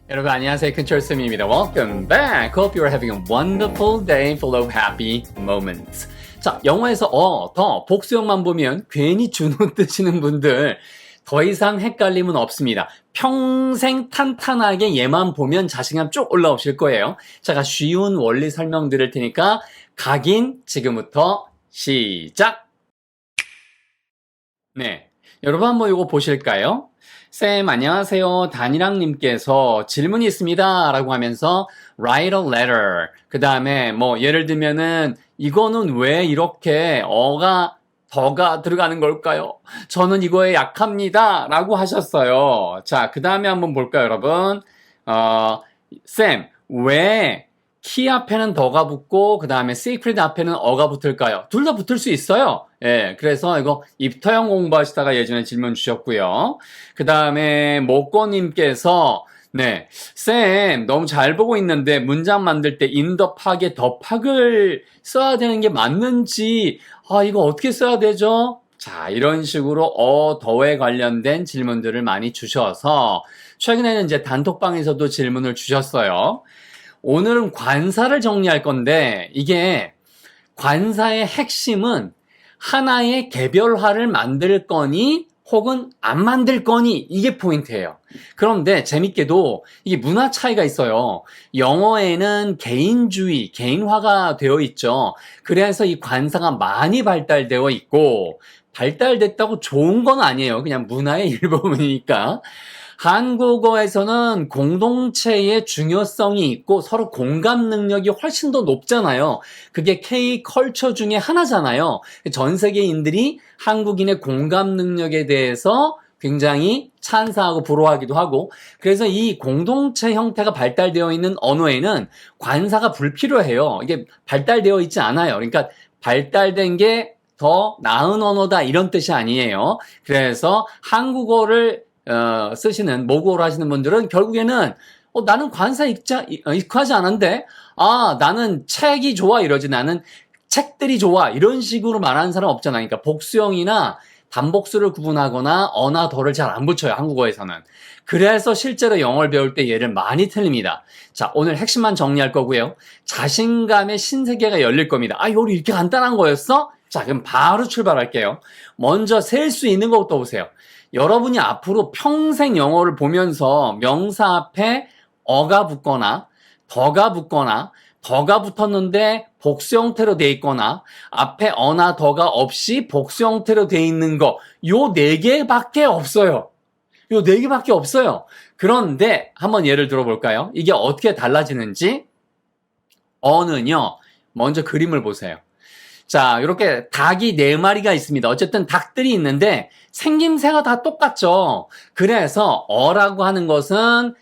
여러분 안녕하세요. 컨트롤쌤입니다. Welcome back. Hope you're having a wonderful day full of happy moments. 자, 영어에서 더 복수형만 보면 괜히 주눅 드시는 분들 더 이상 헷갈림은 없습니다. 평생 탄탄하게 얘만 보면 자신감 쭉 올라오실 거예요. 제가 쉬운 원리 설명드릴 테니까 각인 지금부터 시작! 네, 여러분 한번 이거 보실까요? 쌤 안녕하세요. 단일학님께서 질문이 있습니다 라고 하면서 write a letter 그 다음에 뭐 예를 들면은 이거는 왜 이렇게 더가 들어가는 걸까요? 저는 이거에 약합니다 라고 하셨어요. 자, 그 다음에 한번 볼까요 여러분? 쌤 왜 키 앞에는 더가 붙고 그 다음에 secret 앞에는 어가 붙을까요? 둘 다 붙을 수 있어요. 예, 그래서 이거 입터형 공부하시다가 예전에 질문 주셨고요. 그 다음에 모꼬님께서 네, 쌤 너무 잘 보고 있는데 문장 만들 때 인더팍에 더팍을 써야 되는 게 맞는지 이거 어떻게 써야 되죠? 자, 이런 식으로 더에 관련된 질문들을 많이 주셔서 최근에는 이제 단톡방에서도 질문을 주셨어요. 오늘은 관사를 정리할 건데 이게 관사의 핵심은 하나의 개별화를 만들 거니 혹은 안 만들 거니 이게 포인트예요. 그런데 재밌게도 이게 문화 차이가 있어요. 영어에는 개인주의, 개인화가 되어 있죠. 그래서 이 관사가 많이 발달되어 있고 발달됐다고 좋은 건 아니에요. 그냥 문화의 일부분이니까. 한국어에서는 공동체의 중요성이 있고 서로 공감 능력이 훨씬 더 높잖아요. 그게 K-컬처 중에 하나잖아요. 전 세계인들이 한국인의 공감 능력에 대해서 굉장히 찬사하고 부러워하기도 하고 그래서 이 공동체 형태가 발달되어 있는 언어에는 관사가 불필요해요. 이게 발달되어 있지 않아요. 그러니까 발달된 게 더 나은 언어다 이런 뜻이 아니에요. 그래서 한국어를 쓰시는 모국어로 하시는 분들은 결국에는 나는 관사 익하지 않은데 나는 책이 좋아 이러지 나는 책들이 좋아 이런 식으로 말하는 사람 없잖아요. 그러니까 복수형이나 단복수를 구분하거나 어나 더를 잘 안 붙여요. 한국어에서는. 그래서 실제로 영어를 배울 때 얘를 많이 틀립니다. 자, 오늘 핵심만 정리할 거고요. 자신감의 신세계가 열릴 겁니다. 요리 이렇게 간단한 거였어? 자, 그럼 바로 출발할게요. 먼저 셀 수 있는 것부터 보세요. 여러분이 앞으로 평생 영어를 보면서 명사 앞에 어가 붙거나 더가 붙거나 더가 붙었는데 복수 형태로 돼 있거나 앞에 어나 더가 없이 복수 형태로 돼 있는 거 요 4개밖에 없어요. 요 4개밖에 없어요. 그런데 한번 예를 들어볼까요? 이게 어떻게 달라지는지 어는요. 먼저 그림을 보세요. 자, 이렇게 닭이 4마리가 있습니다. 어쨌든 닭들이 있는데 생김새가 다 똑같죠. 그래서 어라고 하는 것은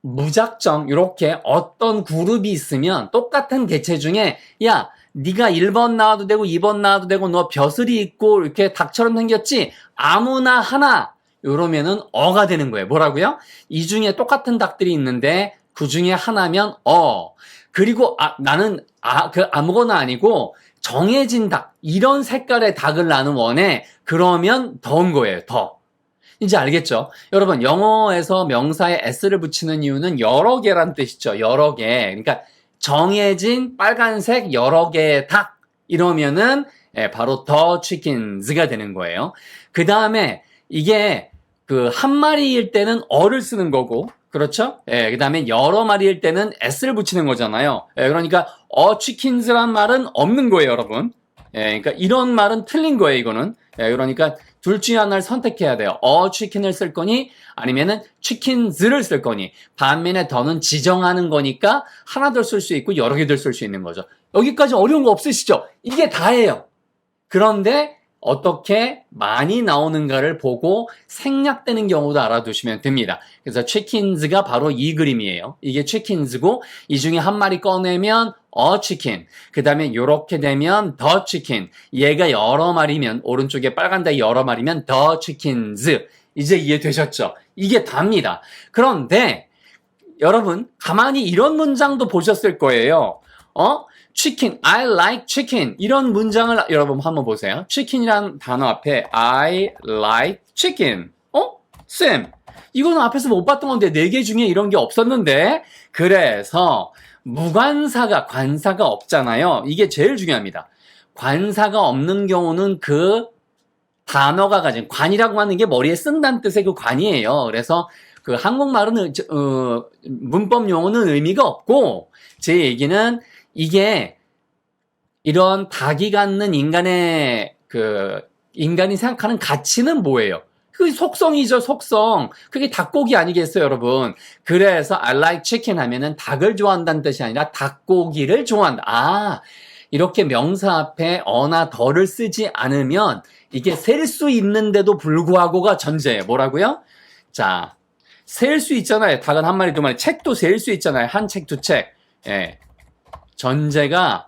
무작정 이렇게 어떤 그룹이 있으면 똑같은 개체 중에 야, 네가 1번 나와도 되고 2번 나와도 되고 너 벼슬이 있고 이렇게 닭처럼 생겼지? 아무나 하나 이러면은 어가 되는 거예요. 뭐라고요? 이 중에 똑같은 닭들이 있는데 그 중에 하나면 그리고 나는 아무거나 아니고 정해진 닭, 이런 색깔의 닭을 나는 원해. 그러면 더인 거예요, 더. 이제 알겠죠? 여러분, 영어에서 명사에 s를 붙이는 이유는 여러 개란 뜻이죠, 여러 개. 그러니까 정해진 빨간색 여러 개의 닭, 이러면은 바로 the chickens가 되는 거예요. 그 다음에 이게 한 마리일 때는 어를 쓰는 거고, 그렇죠? 그 다음에 여러 마리일 때는 s를 붙이는 거잖아요. 그러니까 chickens란 말은 없는 거예요, 여러분. 그러니까 이런 말은 틀린 거예요, 이거는. 그러니까 둘 중에 하나를 선택해야 돼요. chicken을 쓸 거니 아니면은 chickens를 쓸 거니. 반면에 더는 지정하는 거니까 하나도 쓸 수 있고 여러 개도 쓸 수 있는 거죠. 여기까지 어려운 거 없으시죠? 이게 다예요. 그런데 어떻게 많이 나오는가를 보고 생략되는 경우도 알아두시면 됩니다. 그래서 chickens가 바로 이 그림이에요. 이게 chickens고 이 중에 한 마리 꺼내면 chicken. 그 다음에 이렇게 되면 the chicken. 얘가 여러 마리면 오른쪽에 빨간 닭이 여러 마리면 the chickens. 이제 이해되셨죠? 이게 답니다. 그런데 여러분 가만히 이런 문장도 보셨을 거예요. chicken, I like chicken. 이런 문장을 여러분 한번 보세요. chicken이라는 단어 앞에 I like chicken. 쌤, 이거는 앞에서 못 봤던 건데 4개 중에 이런 게 없었는데 그래서 무관사가 관사가 없잖아요. 이게 제일 중요합니다. 관사가 없는 경우는 그 단어가 가진 관이라고 하는 게 머리에 쓴다는 뜻의 그 관이에요. 그래서 그 한국말은 문법 용어는 의미가 없고 제 얘기는 이게 이런 닭이 갖는 인간의 인간이 생각하는 가치는 뭐예요? 그 속성이죠, 속성. 그게 닭고기 아니겠어요, 여러분? 그래서 I like chicken 하면은 닭을 좋아한다는 뜻이 아니라 닭고기를 좋아한다. 아, 이렇게 명사 앞에 어나 더를 쓰지 않으면 이게 셀 수 있는데도 불구하고가 전제예요. 뭐라고요? 자, 셀 수 있잖아요. 닭은 한 마리, 두 마리. 책도 셀 수 있잖아요. 한 책, 두 책. 예. 전제가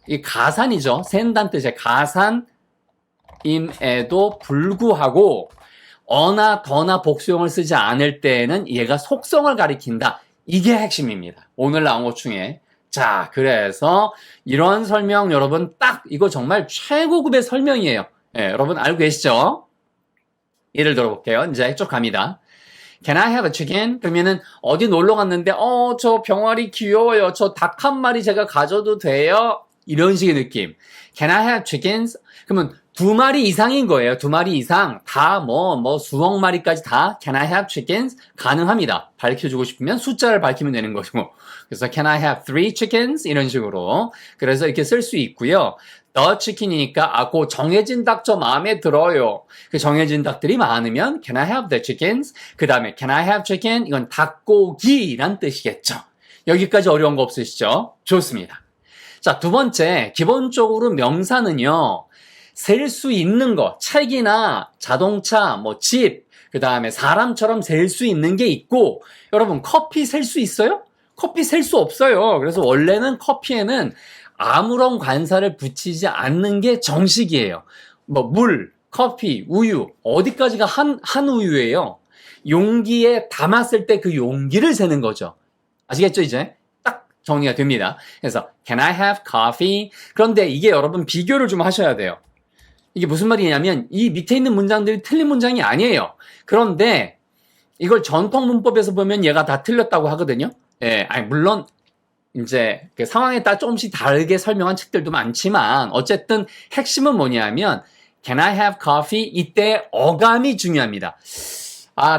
이 가산이죠. 센다는 뜻의 가산임에도 불구하고 어나 더나 복수형을 쓰지 않을 때에는 얘가 속성을 가리킨다. 이게 핵심입니다. 오늘 나온 것 중에. 자, 그래서 이런 설명 여러분 딱 이거 정말 최고급의 설명이에요. 예, 여러분 알고 계시죠? 예를 들어볼게요. 이제 쭉 갑니다. Can I have a chicken? 그러면은 어디 놀러 갔는데 저 병아리 귀여워요. 저 닭 한 마리 제가 가져도 돼요? 이런 식의 느낌. Can I have chickens? 그러면 2마리 이상인 거예요. 2마리 이상 다 수억 마리까지 다 Can I have chickens? 가능합니다. 밝혀주고 싶으면 숫자를 밝히면 되는 거죠. 그래서 Can I have 3 chickens? 이런 식으로. 그래서 이렇게 쓸 수 있고요. The chicken이니까 그 정해진 닭 저 마음에 들어요. 그 정해진 닭들이 많으면 Can I have the chickens? 그 다음에 Can I have chicken? 이건 닭고기란 뜻이겠죠. 여기까지 어려운 거 없으시죠? 좋습니다. 자, 두 번째, 기본적으로 명사는요, 셀 수 있는 거, 책이나 자동차, 집, 그 다음에 사람처럼 셀 수 있는 게 있고, 여러분, 커피 셀 수 있어요? 커피 셀 수 없어요. 그래서 원래는 커피에는 아무런 관사를 붙이지 않는 게 정식이에요. 물, 커피, 우유, 어디까지가 한 우유예요? 용기에 담았을 때 그 용기를 세는 거죠. 아시겠죠, 이제? 딱 정리가 됩니다. 그래서, Can I have coffee? 그런데 이게 여러분 비교를 좀 하셔야 돼요. 이게 무슨 말이냐면, 이 밑에 있는 문장들이 틀린 문장이 아니에요. 그런데, 이걸 전통 문법에서 보면 얘가 다 틀렸다고 하거든요. 예, 물론, 이제 그 상황에 따라 조금씩 다르게 설명한 책들도 많지만 어쨌든 핵심은 뭐냐면 Can I have coffee? 이때 어감이 중요합니다.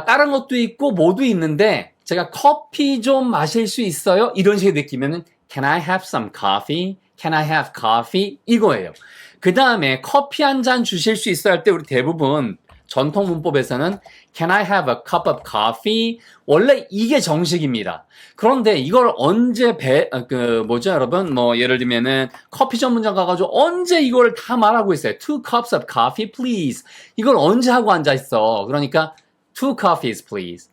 다른 것도 있고 뭐도 있는데 제가 커피 좀 마실 수 있어요? 이런 식의 느낌이면 Can I have some coffee? Can I have coffee? 이거예요. 그 다음에 커피 한 잔 주실 수 있어요 할 때 우리 대부분 전통 문법에서는 Can I have a cup of coffee? 원래 이게 정식입니다. 그런데 이걸 언제 여러분? 예를 들면은 커피 전문점 가가지고 언제 이걸 다 말하고 있어요. 2 cups of coffee, please. 이걸 언제 하고 앉아있어. 그러니까 2 coffees, please.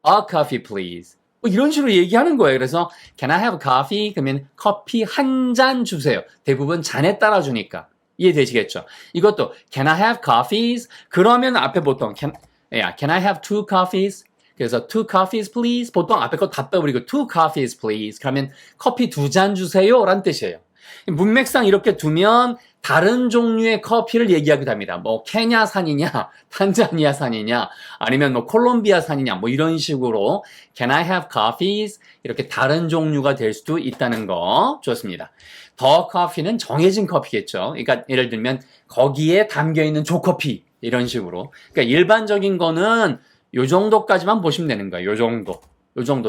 A coffee, please. 이런 식으로 얘기하는 거예요. 그래서 Can I have coffee? 그러면 커피 한 잔 주세요. 대부분 잔에 따라주니까. 이해되시겠죠? 이것도 Can I have coffees? 그러면 앞에 보통 Can I have 2 coffees? 그래서 2 coffees please? 보통 앞에 거 다 빼버리고 2 coffees please. 그러면 커피 2잔 주세요 라는 뜻이에요. 문맥상 이렇게 두면 다른 종류의 커피를 얘기하기도 합니다. 케냐산이냐, 탄자니아산이냐, 아니면 콜롬비아산이냐, 이런 식으로 Can I have coffees? 이렇게 다른 종류가 될 수도 있다는 거 좋습니다. 더 커피는 정해진 커피겠죠. 그러니까 예를 들면 거기에 담겨있는 조커피 이런 식으로. 그러니까 일반적인 거는 요 정도까지만 보시면 되는 거예요. 요 정도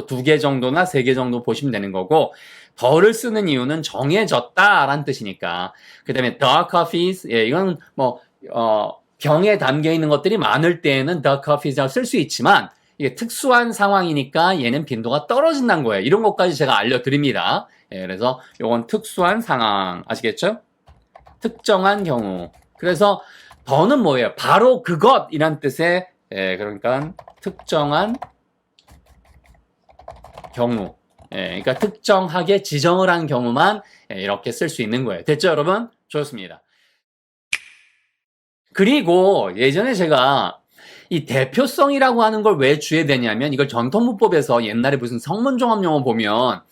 2개 정도나 3개 정도 보시면 되는 거고 더를 쓰는 이유는 정해졌다라는 뜻이니까. 그 다음에 the coffees, 이건 병에 담겨있는 것들이 많을 때에는 the coffees라고 쓸 수 있지만 이게 특수한 상황이니까 얘는 빈도가 떨어진다는 거예요. 이런 것까지 제가 알려드립니다. 그래서 요건 특수한 상황 아시겠죠? 특정한 경우. 그래서 더는 뭐예요? 바로 그것이란 뜻의 그러니까 특정한 경우. 그러니까 특정하게 지정을 한 경우만 이렇게 쓸 수 있는 거예요. 됐죠, 여러분? 좋습니다. 그리고 예전에 제가 이 대표성이라고 하는 걸 왜 주에 되냐면 이걸 전통문법에서 옛날에 무슨 성문종합용어 보면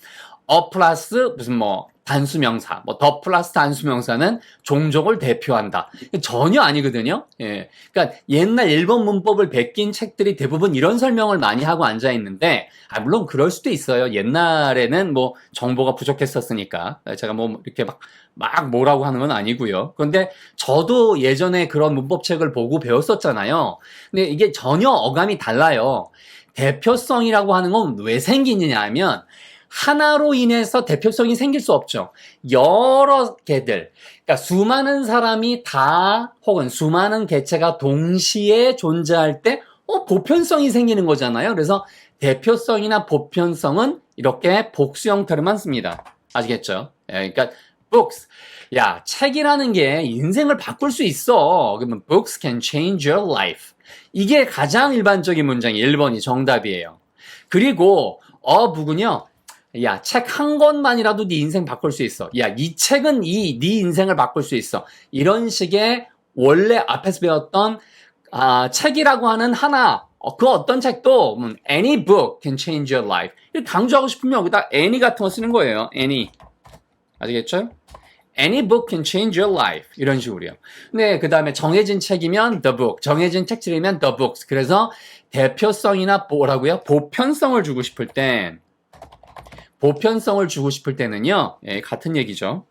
플러스 무슨 단수명사, 뭐 the 플러스 단수명사는 종족을 대표한다. 전혀 아니거든요. 예. 그러니까 옛날 일본 문법을 베낀 책들이 대부분 이런 설명을 많이 하고 앉아 있는데, 물론 그럴 수도 있어요. 옛날에는 뭐 정보가 부족했었으니까. 제가 뭐 이렇게 막 뭐라고 하는 건 아니고요. 그런데 저도 예전에 그런 문법책을 보고 배웠었잖아요. 근데 이게 전혀 어감이 달라요. 대표성이라고 하는 건 왜 생기느냐 하면, 하나로 인해서 대표성이 생길 수 없죠. 여러 개들, 그러니까 수많은 사람이 다 혹은 수많은 개체가 동시에 존재할 때 보편성이 생기는 거잖아요. 그래서 대표성이나 보편성은 이렇게 복수 형태로만 씁니다. 아시겠죠? 그러니까 books, 야, 책이라는 게 인생을 바꿀 수 있어. 그러면 books can change your life. 이게 가장 일반적인 문장이 1번이 정답이에요. 그리고 어북은요, 야, 책 한 권만이라도 네 인생 바꿀 수 있어. 야, 이 책은 네 인생을 바꿀 수 있어. 이런 식의 원래 앞에서 배웠던 책이라고 하는 하나, 그 어떤 책도 any book can change your life. 이렇게 강조하고 싶으면 여기다 any 같은 거 쓰는 거예요. any. 아시겠죠? Any book can change your life. 이런 식으로요. 네, 그 다음에 정해진 책이면 the book, 정해진 책들이면 the books. 그래서 대표성이나 뭐라고요? 보편성을 주고 싶을 땐 보편성을 주고 싶을 때는요, 같은 얘기죠.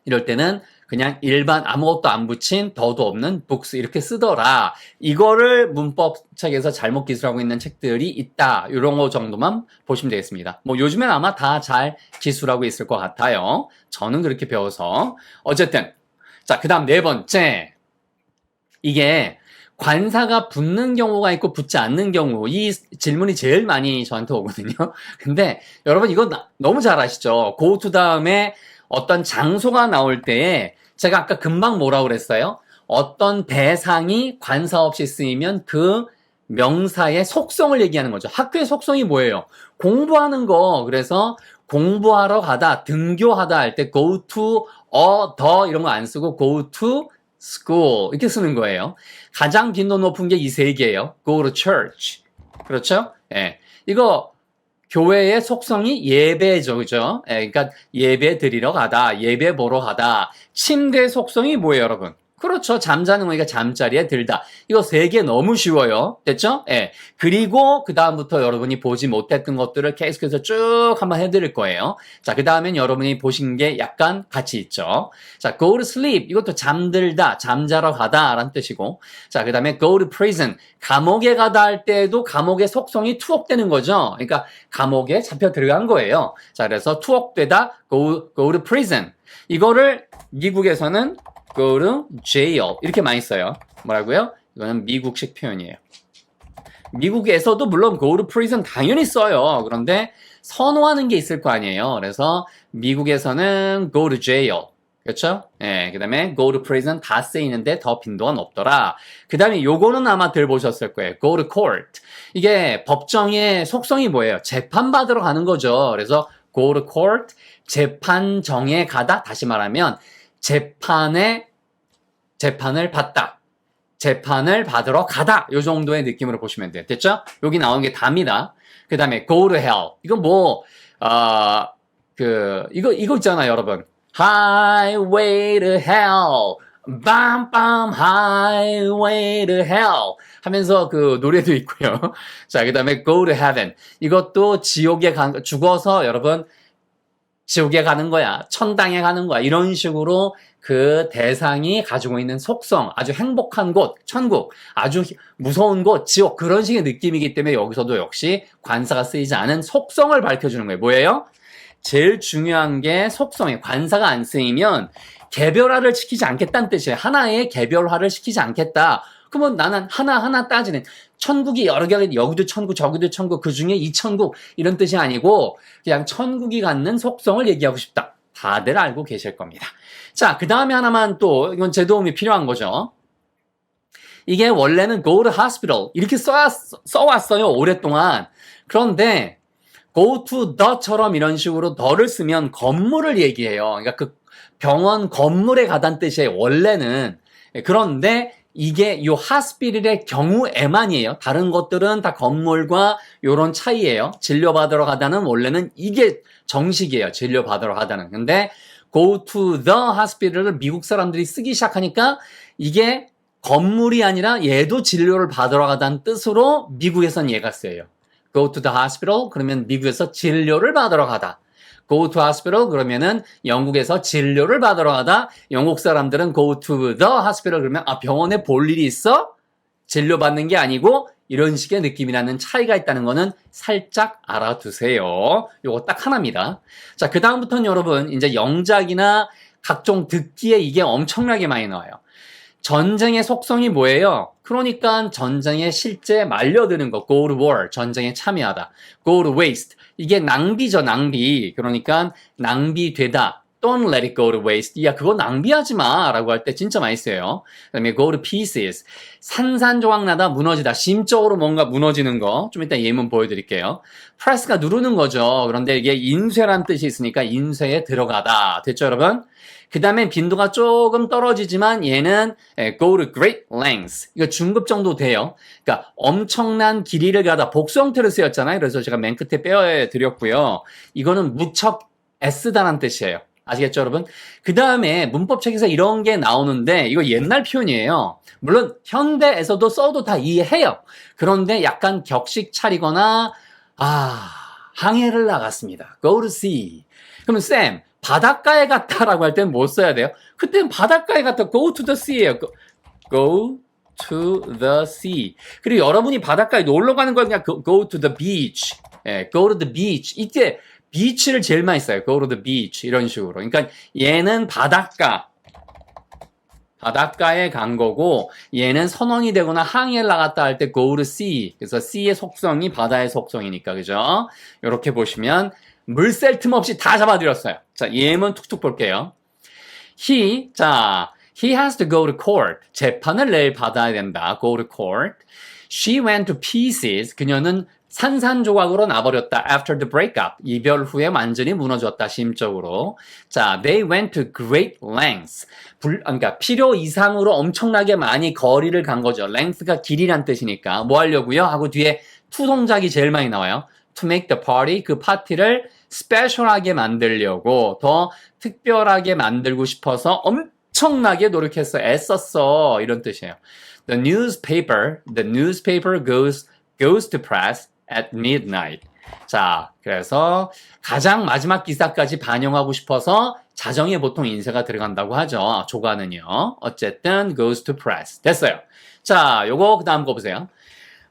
이럴 때는 그냥 일반 아무것도 안 붙인 더도 없는 books 이렇게 쓰더라. 이거를 문법책에서 잘못 기술하고 있는 책들이 있다. 이런 거 정도만 보시면 되겠습니다. 뭐 요즘엔 아마 다 잘 기술하고 있을 것 같아요. 저는 그렇게 배워서. 어쨌든 자, 그 다음 4번째. 이게 관사가 붙는 경우가 있고 붙지 않는 경우, 이 질문이 제일 많이 저한테 오거든요. 근데 여러분 이거 너무 잘 아시죠? go to 다음에 어떤 장소가 나올 때에 제가 아까 금방 뭐라고 그랬어요? 어떤 대상이 관사 없이 쓰이면 그 명사의 속성을 얘기하는 거죠. 학교의 속성이 뭐예요? 공부하는 거. 그래서 공부하러 가다, 등교하다 할 때 go to, the 이런 거 안 쓰고 go to school 이렇게 쓰는 거예요. 가장 빈도 높은 게 이 세 개예요. go to church. 그렇죠? 예. 이거 교회의 속성이 예배죠. 그죠? 예, 그러니까 예배 드리러 가다, 예배 보러 가다. 침대의 속성이 뭐예요, 여러분? 그렇죠. 잠자는 거니까 잠자리에 들다. 이거 3개 너무 쉬워요. 됐죠? 예. 그리고 그 다음부터 여러분이 보지 못했던 것들을 계속해서 쭉 한번 해드릴 거예요. 자, 그 다음엔 여러분이 보신 게 약간 같이 있죠. 자, go to sleep. 이것도 잠들다, 잠자러 가다 라는 뜻이고. 자, 그 다음에 go to prison. 감옥에 가다 할 때에도 감옥의 속성이 투옥되는 거죠. 그러니까 감옥에 잡혀 들어간 거예요. 자, 그래서 투옥되다, go to prison. 이거를 미국에서는 go to jail 이렇게 많이 써요. 뭐라고요? 이거는 미국식 표현이에요. 미국에서도 물론 go to prison 당연히 써요. 그런데 선호하는 게 있을 거 아니에요. 그래서 미국에서는 go to jail. 그렇죠? 예, 그 다음에 go to prison 다 쓰이는데 더 빈도가 높더라. 그 다음에 요거는 아마 들어보셨을 거예요. go to court. 이게 법정의 속성이 뭐예요? 재판받으러 가는 거죠. 그래서 go to court, 재판정에 가다. 다시 말하면 재판을 받다. 재판을 받으러 가다. 요 정도의 느낌으로 보시면 돼요. 됐죠? 여기 나온 게 답니다. 그 다음에 go to hell. 이거 뭐, 이거 있잖아요, 여러분. Highway to hell. 빰빰 highway to hell. 하면서 그 노래도 있고요. 자, 그 다음에 go to heaven. 이것도 죽어서 여러분, 지옥에 가는 거야. 천당에 가는 거야. 이런 식으로 그 대상이 가지고 있는 속성, 아주 행복한 곳, 천국, 아주 무서운 곳, 지옥, 그런 식의 느낌이기 때문에 여기서도 역시 관사가 쓰이지 않은 속성을 밝혀주는 거예요. 뭐예요? 제일 중요한 게 속성이에요. 관사가 안 쓰이면 개별화를 시키지 않겠다는 뜻이에요. 하나의 개별화를 시키지 않겠다. 그러면 나는 하나하나 따지는, 천국이 여러 개가, 여기도 천국, 저기도 천국, 그 중에 이 천국, 이런 뜻이 아니고 그냥 천국이 갖는 속성을 얘기하고 싶다. 다들 알고 계실 겁니다. 자, 그 다음에 하나만 또, 이건 제 도움이 필요한 거죠. 이게 원래는 go to hospital 이렇게 써왔어요, 오랫동안. 그런데 go to the처럼 이런 식으로 the를 쓰면 건물을 얘기해요. 그러니까 그 병원 건물에 가다는 뜻이에요, 원래는. 그런데 이게 요 hospital의 경우에만이에요. 다른 것들은 다 건물과 요런 차이예요. 진료받으러 가다는 원래는 이게 정식이에요. 진료받으러 가다는. 근데 go to the hospital을 미국 사람들이 쓰기 시작하니까 이게 건물이 아니라 얘도 진료를 받으러 가다는 뜻으로 미국에선 얘가 쓰여요. go to the hospital 그러면 미국에서 진료를 받으러 가다. go to hospital 그러면은 영국에서 진료를 받으러 가다. 영국 사람들은 go to the hospital 그러면 아 병원에 볼 일이 있어? 진료받는 게 아니고 이런 식의 느낌이라는 차이가 있다는 거는 살짝 알아두세요. 요거 딱 하나입니다. 자, 그 다음부터는 여러분 이제 영작이나 각종 듣기에 이게 엄청나게 많이 나와요. 전쟁의 속성이 뭐예요? 그러니까 전쟁에 실제 말려드는 거, go to war, 전쟁에 참여하다. go to waste, 이게 낭비죠, 낭비. 그러니까 낭비되다. Don't let it go to waste. 야, 그거 낭비하지 마. 라고 할 때 진짜 많이 써요. 그 다음에 go to pieces. 산산조각나다, 무너지다. 심적으로 뭔가 무너지는 거. 좀 이따 예문 보여드릴게요. press가 누르는 거죠. 그런데 이게 인쇄란 뜻이 있으니까 인쇄에 들어가다. 됐죠, 여러분? 그 다음에 빈도가 조금 떨어지지만 얘는 go to great lengths. 이거 중급 정도 돼요. 그러니까 엄청난 길이를 가다. 복수 형태로 쓰였잖아요. 그래서 제가 맨 끝에 빼어드렸고요. 이거는 무척 애쓰다란 뜻이에요. 아시겠죠, 여러분? 그 다음에 문법책에서 이런 게 나오는데 이거 옛날 표현이에요. 물론 현대에서도 써도 다 이해해요. 그런데 약간 격식 차리거나 항해를 나갔습니다. go to sea. 그러면 쌤, 바닷가에 갔다라고 할 때는 뭐 써야 돼요? 그때는 바닷가에 갔다 go to the sea예요. go to the sea. 그리고 여러분이 바닷가에 놀러 가는 걸 그냥 go to the beach. go to the beach. 이때 비치를 제일 많이 써요. go to the beach 이런 식으로. 그러니까 얘는 바닷가에 간 거고 얘는 선원이 되거나 항해를 나갔다 할 때 go to sea. 그래서 sea의 속성이 바다의 속성이니까 그죠? 이렇게 보시면 물셀 틈 없이 다 잡아드렸어요. 자, 예문 툭툭 볼게요. he has to go to court. 재판을 내일 받아야 된다. go to court. She went to pieces. 그녀는 산산조각으로 나버렸다. After the breakup. 이별 후에 완전히 무너졌다. 심적으로. 자, they went to great lengths. 그러니까 필요 이상으로 엄청나게 많이 거리를 간 거죠. length가 길이란 뜻이니까. 뭐 하려고요? 하고 뒤에 to 동작이 제일 많이 나와요. to make the party. 그 파티를 스페셜하게 만들려고 더 특별하게 만들고 싶어서 엄청나게 노력했어. 애썼어. 이런 뜻이에요. The newspaper goes to press at midnight. 자, 그래서 가장 마지막 기사까지 반영하고 싶어서 자정에 보통 인쇄가 들어간다고 하죠. 조간은요. 어쨌든 goes to press. 됐어요. 자, 요거 그 다음 거 보세요.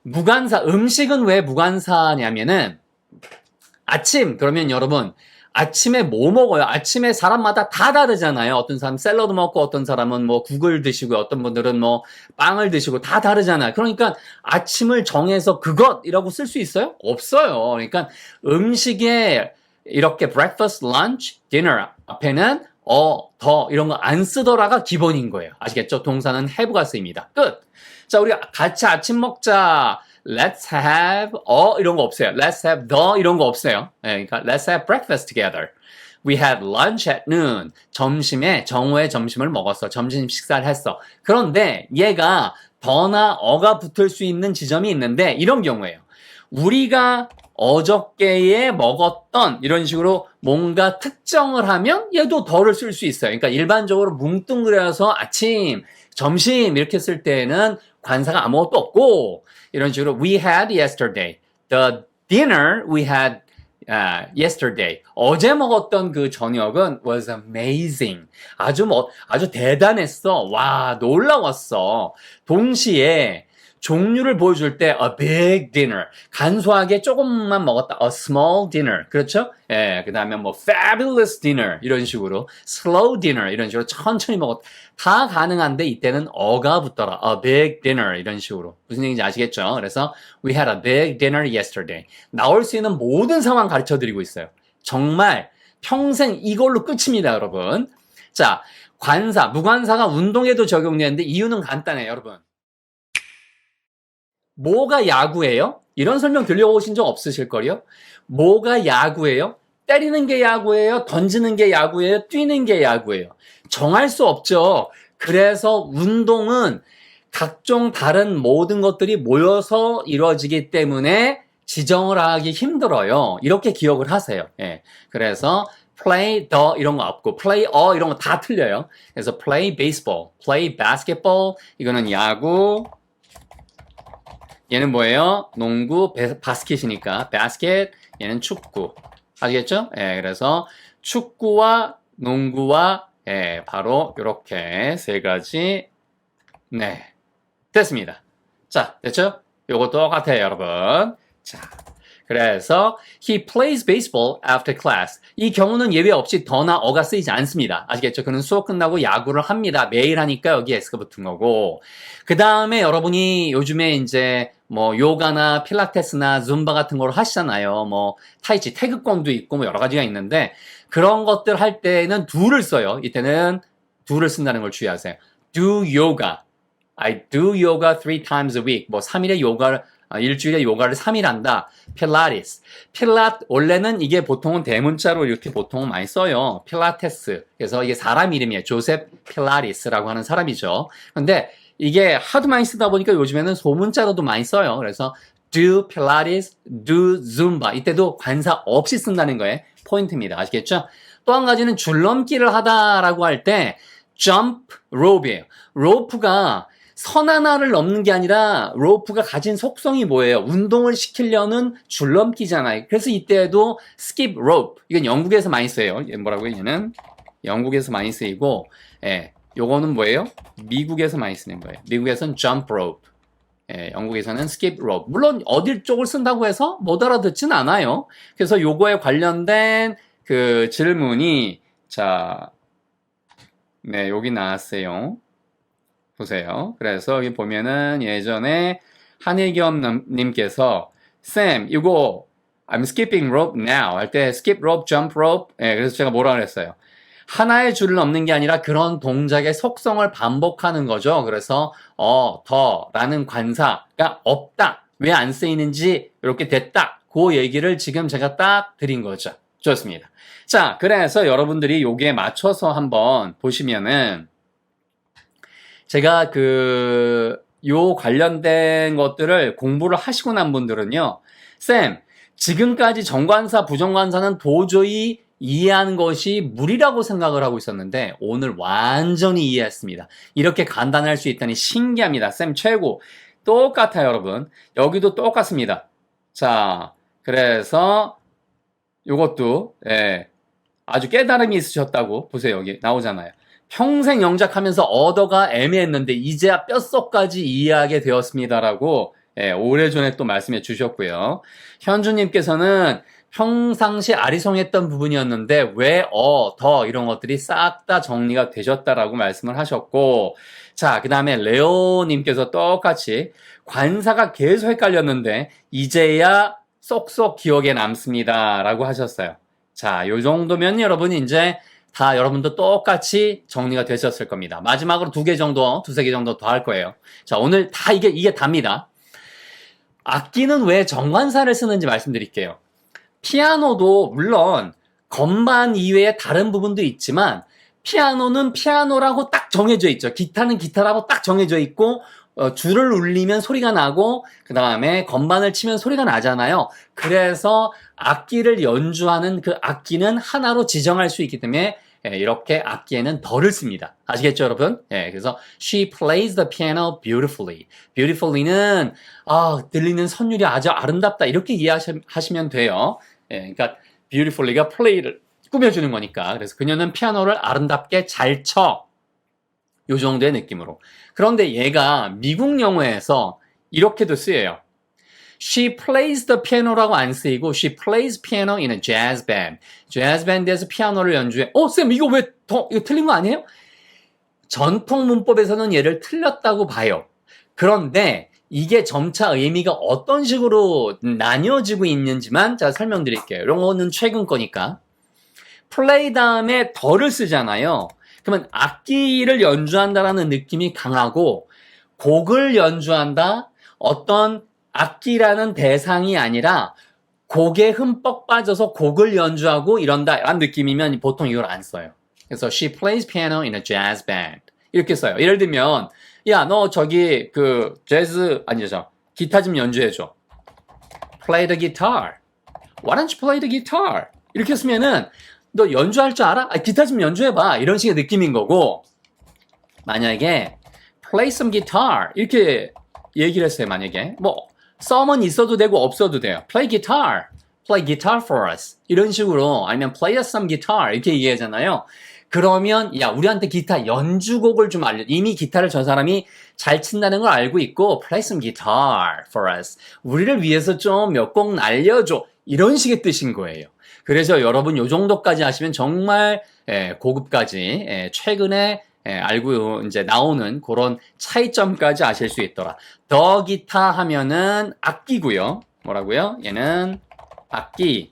무관사, 음식은 왜 무관사냐면은 아침, 그러면 여러분 아침에 뭐 먹어요? 아침에 사람마다 다 다르잖아요. 어떤 사람 샐러드 먹고 어떤 사람은 뭐 국을 드시고 어떤 분들은 뭐 빵을 드시고 다 다르잖아요. 그러니까 아침을 정해서 그것이라고 쓸 수 있어요? 없어요. 그러니까 음식에 이렇게 breakfast, lunch, dinner 앞에는 더 이런 거 안 쓰더라가 기본인 거예요. 아시겠죠? 동사는 have가 쓰입니다. 끝. 자, 우리 같이 아침 먹자. Let's have 이런 거 없어요. Let's have the 이런 거 없어요. 네, 그러니까 let's have breakfast together. We had lunch at noon. 점심에 정오에 점심을 먹었어. 점심 식사를 했어. 그런데 얘가 더나 어가 붙을 수 있는 지점이 있는데 이런 경우예요. 우리가 어저께에 먹었던 이런 식으로 뭔가 특정을 하면 얘도 더를 쓸 수 있어요. 그러니까 일반적으로 뭉뚱그려서 아침, 점심 이렇게 쓸 때는 관사가 아무것도 없고 이런 식으로 we had yesterday. The dinner we had yesterday. 어제 먹었던 그 저녁은 was amazing. 아주 대단했어. 와, 놀라웠어. 동시에 종류를 보여줄 때 a big dinner. 간소하게 조금만 먹었다. a small dinner. 그렇죠? 예, 그 다음에 뭐 fabulous dinner 이런 식으로 slow dinner 이런 식으로 천천히 먹었다. 다 가능한데 이때는 어가 붙더라. a big dinner 이런 식으로. 무슨 얘기인지 아시겠죠? 그래서 we had a big dinner yesterday. 나올 수 있는 모든 상황 가르쳐 드리고 있어요. 정말 평생 이걸로 끝입니다, 여러분. 자, 관사, 무관사가 운동에도 적용되는데 이유는 간단해요, 여러분. 뭐가 야구예요? 이런 설명 들려오신 적 없으실걸요? 뭐가 야구예요? 때리는 게 야구예요? 던지는 게 야구예요? 뛰는 게 야구예요? 정할 수 없죠. 그래서 운동은 각종 다른 모든 것들이 모여서 이루어지기 때문에 지정을 하기 힘들어요. 이렇게 기억을 하세요. 예. 그래서 play the 이런 거 없고 play 이런 거 다 틀려요. 그래서 play baseball, play basketball 이거는 야구. 얘는 뭐예요? 농구, 바스켓이니까 basket. 얘는 축구. 아시겠죠? 예. 그래서 축구와 농구와 예, 바로 이렇게 세 가지. 네. 됐습니다. 자, 됐죠? 요거 똑같아요, 여러분. 자, 그래서 he plays baseball after class. 이 경우는 예외 없이 더나 어가 쓰이지 않습니다. 아시겠죠? 그는 수업 끝나고 야구를 합니다. 매일 하니까 여기 S가 붙은 거고. 그 다음에 여러분이 요즘에 이제 뭐 요가나 필라테스나 줌바 같은 걸 하시잖아요. 뭐 타이치, 태극권도 있고 뭐 여러 가지가 있는데 그런 것들 할 때는 do를 써요. 이때는 do를 쓴다는 걸 주의하세요. do yoga. I do yoga 3 times a week. 뭐 3일에 요가를 일주일에 요가를 3일 한다. 필라테스. 원래는 이게 보통은 대문자로 이렇게 보통은 많이 써요. 필라테스. 그래서 이게 사람 이름이에요. 조셉 필라테스라고 하는 사람이죠. 근데 이게 하도 많이 쓰다 보니까 요즘에는 소문자로도 많이 써요. 그래서 do Pilates, do Zumba. 이때도 관사 없이 쓴다는 거예요. 포인트입니다. 아시겠죠? 또 한 가지는 줄넘기를 하다라고 할 때 jump rope이에요. 로프가 선 하나를 넘는 게 아니라 로프가 가진 속성이 뭐예요? 운동을 시키려는 줄넘기잖아요. 그래서 이때에도 skip rope. 이건 영국에서 많이 써요. 뭐라고요? 얘는 영국에서 많이 쓰이고, 예, 요거는 뭐예요? 미국에서 많이 쓰는 거예요. 미국에서는 jump rope. 예, 영국에서는 skip rope. 물론 어딜 쪽을 쓴다고 해서 못 알아듣진 않아요. 그래서 요거에 관련된 그 질문이 자, 네, 여기 나왔어요. 보세요. 그래서 여기 보면은 예전에 한혜겸님께서 쌤, 이거 I'm skipping rope now 할 때 skip rope, jump rope. 예, 그래서 제가 뭐라 그랬어요? 하나의 줄을 넘는 게 아니라 그런 동작의 속성을 반복하는 거죠. 그래서 더라는 관사가 없다. 왜 안 쓰이는지 이렇게 됐다. 그 얘기를 지금 제가 딱 드린 거죠. 좋습니다. 자, 그래서 여러분들이 여기에 맞춰서 한번 보시면은 제가 요 관련된 것들을 공부를 하시고 난 분들은요, 쌤, 지금까지 정관사, 부정관사는 도저히 이해하는 것이 무리라고 생각을 하고 있었는데, 오늘 완전히 이해했습니다. 이렇게 간단할 수 있다니 신기합니다. 쌤 최고. 똑같아요, 여러분. 여기도 똑같습니다. 자, 그래서, 요것도, 예, 아주 깨달음이 있으셨다고, 보세요. 여기 나오잖아요. 평생 영작하면서 얻어가 애매했는데 이제야 뼛속까지 이해하게 되었습니다라고 예, 오래전에 또 말씀해 주셨고요. 현주님께서는 평상시 아리송했던 부분이었는데 왜 더 이런 것들이 싹 다 정리가 되셨다라고 말씀을 하셨고, 자, 그 다음에 레오님께서 똑같이 관사가 계속 헷갈렸는데 이제야 쏙쏙 기억에 남습니다라고 하셨어요. 자, 요 정도면 여러분 이제 다 여러분도 똑같이 정리가 되셨을 겁니다. 마지막으로 두세 개 정도 더 할 거예요. 자, 오늘 다 이게 답니다. 악기는 왜 정관사를 쓰는지 말씀드릴게요. 피아노도 물론 건반 이외에 다른 부분도 있지만 피아노는 피아노라고 딱 정해져 있죠. 기타는 기타라고 딱 정해져 있고 줄을 울리면 소리가 나고 그 다음에 건반을 치면 소리가 나잖아요. 그래서 악기를 연주하는 그 악기는 하나로 지정할 수 있기 때문에 이렇게 악기에는 더를 씁니다. 아시겠죠, 여러분? 그래서 she plays the piano beautifully. beautifully는 들리는 선율이 아주 아름답다 이렇게 이해하시면 돼요. 그러니까 beautifully가 play를 꾸며주는 거니까. 그래서 그녀는 피아노를 아름답게 잘 쳐. 요 정도의 느낌으로. 그런데 얘가 미국 영어에서 이렇게도 쓰여요. She plays the piano라고 안 쓰이고 she plays piano in a jazz band. jazz band에서 피아노를 연주해. 쌤 이거 이거 틀린 거 아니에요? 전통 문법에서는 얘를 틀렸다고 봐요. 그런데 이게 점차 의미가 어떤 식으로 나뉘어지고 있는지만 제가 설명드릴게요. 이런 거는 최근 거니까. play 다음에 더를 쓰잖아요. 그러면 악기를 연주한다라는 느낌이 강하고 곡을 연주한다? 어떤 악기라는 대상이 아니라 곡에 흠뻑 빠져서 곡을 연주하고 이런다 라는 느낌이면 보통 이걸 안 써요. 그래서 she plays piano in a jazz band 이렇게 써요. 예를 들면 야, 너 저기 그 재즈 아니죠? 기타 좀 연주해줘. Play the guitar. Why don't you play the guitar? 이렇게 쓰면은 너 연주할 줄 알아? 아, 기타 좀 연주해봐. 이런 식의 느낌인 거고 만약에 play some guitar 이렇게 얘기를 했어요. 만약에 뭐 썸은 있어도 되고 없어도 돼요. Play guitar for us 이런 식으로 아니면 play us some guitar 이렇게 얘기하잖아요. 그러면 야 우리한테 기타 연주곡을 좀 알려. 이미 기타를 저 사람이 잘 친다는 걸 알고 있고 play some guitar for us 우리를 위해서 좀 몇 곡 알려줘 이런 식의 뜻인 거예요. 그래서 여러분 요 정도까지 하시면 정말 고급까지 최근에 알고 이제 나오는 그런 차이점까지 아실 수 있더라. 더 기타 하면은 악기고요. 뭐라고요? 얘는 악기,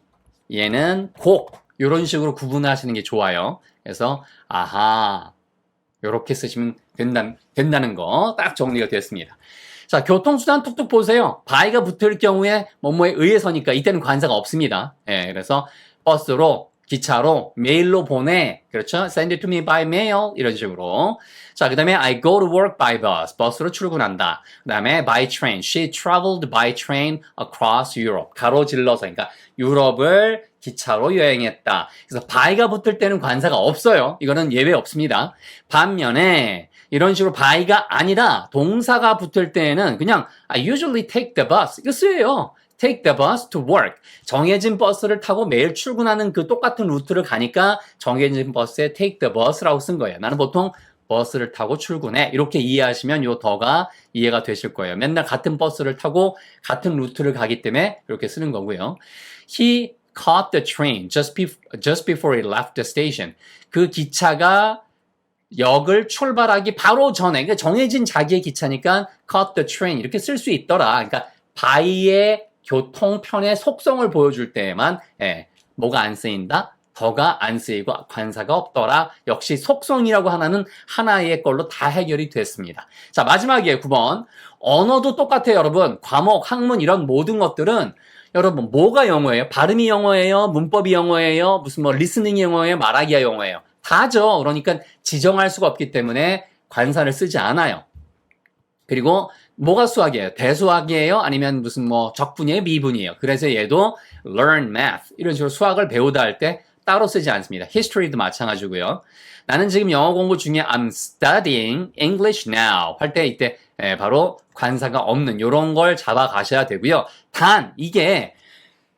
얘는 곡. 이런 식으로 구분하시는 게 좋아요. 그래서 아하 이렇게 쓰시면 된다는 거 딱 정리가 됐습니다. 자, 교통수단 툭툭 보세요. by가 붙을 경우에 뭐뭐에 의해서니까 이때는 관사가 없습니다. 그래서 버스로, 기차로, 메일로 보내. 그렇죠? Send it to me by mail. 이런 식으로. 자, 그 다음에 I go to work by bus. 버스로 출근한다. 그 다음에 by train. She traveled by train across Europe. 가로질러서. 그러니까 유럽을 기차로 여행했다. 그래서 by가 붙을 때는 관사가 없어요. 이거는 예외 없습니다. 반면에 이런 식으로 by가 아니라 동사가 붙을 때는 그냥 I usually take the bus. 이거 쓰여요. Take the bus to work. 정해진 버스를 타고 매일 출근하는 그 똑같은 루트를 가니까 정해진 버스에 take the bus라고 쓴 거예요. 나는 보통 버스를 타고 출근해. 이렇게 이해하시면 요 더가 이해가 되실 거예요. 맨날 같은 버스를 타고 같은 루트를 가기 때문에 이렇게 쓰는 거고요. He caught the train just before he left the station. 그 기차가 역을 출발하기 바로 전에, 그러니까 정해진 자기의 기차니까 caught the train 이렇게 쓸 수 있더라. 그러니까 by의 교통편의 속성을 보여줄 때에만 뭐가 안 쓰인다? 더가 안 쓰이고 관사가 없더라. 역시 속성이라고 하나의 걸로 다 해결이 됐습니다. 자, 마지막이에요. 9번. 언어도 똑같아요, 여러분. 과목, 학문 이런 모든 것들은 여러분 뭐가 영어예요? 발음이 영어예요? 문법이 영어예요? 무슨 뭐 리스닝이 영어예요? 말하기가 영어예요? 다죠. 그러니까 지정할 수가 없기 때문에 관사를 쓰지 않아요. 그리고 뭐가 수학이에요? 대수학이에요? 아니면 무슨 뭐 적분이에요? 미분이에요? 그래서 얘도 learn math 이런 식으로 수학을 배우다 할 때 따로 쓰지 않습니다. history도 마찬가지고요. 나는 지금 영어 공부 중에 I'm studying English now 할 때 이때 바로 관사가 없는 이런 걸 잡아 가셔야 되고요. 단 이게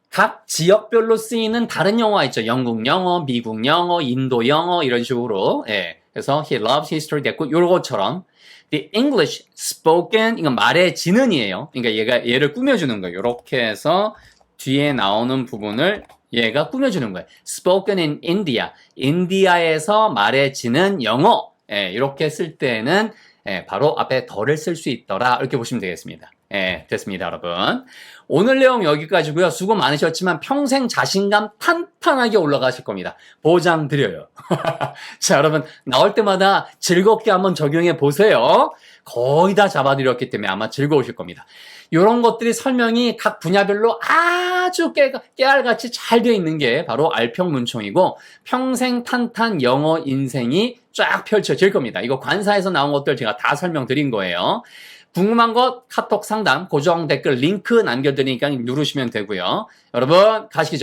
각 지역별로 쓰이는 다른 영어가 있죠. 영국 영어, 미국 영어, 인도 영어 이런 식으로. 그래서 he loves history 됐고 요것처럼 the English spoken 이건 말의 지는이에요. 그러니까 얘를 꾸며주는 거예요. 이렇게 해서 뒤에 나오는 부분을 얘가 꾸며주는 거예요. spoken in India. 인디아에서 말해지는 영어. 이렇게 쓸 때는 바로 앞에 더를 쓸 수 있더라. 이렇게 보시면 되겠습니다. 됐습니다, 여러분. 오늘 내용 여기까지고요. 수고 많으셨지만 평생 자신감 탄탄하게 올라가실 겁니다. 보장 드려요. 자, 여러분 나올 때마다 즐겁게 한번 적용해 보세요. 거의 다 잡아드렸기 때문에 아마 즐거우실 겁니다. 이런 것들이 설명이 각 분야별로 아주 깨알같이 잘 되어 있는 게 바로 알평문총이고 평생 탄탄 영어 인생이 쫙 펼쳐질 겁니다. 이거 관사에서 나온 것들 제가 다 설명드린 거예요. 궁금한 것 카톡 상담 고정 댓글 링크 남겨드리니까 누르시면 되고요. 여러분 가시기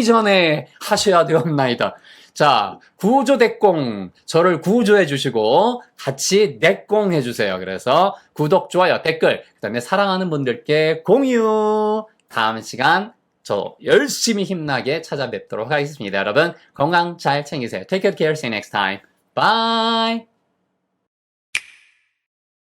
전에 하셔야 되옵나이다. 자, 구조대공 저를 구조해 주시고 같이 내공 해주세요. 그래서 구독, 좋아요, 댓글 그 다음에 사랑하는 분들께 공유 다음 시간 저 열심히 힘나게 찾아뵙도록 하겠습니다. 여러분 건강 잘 챙기세요. Take good care. See you next time. Bye.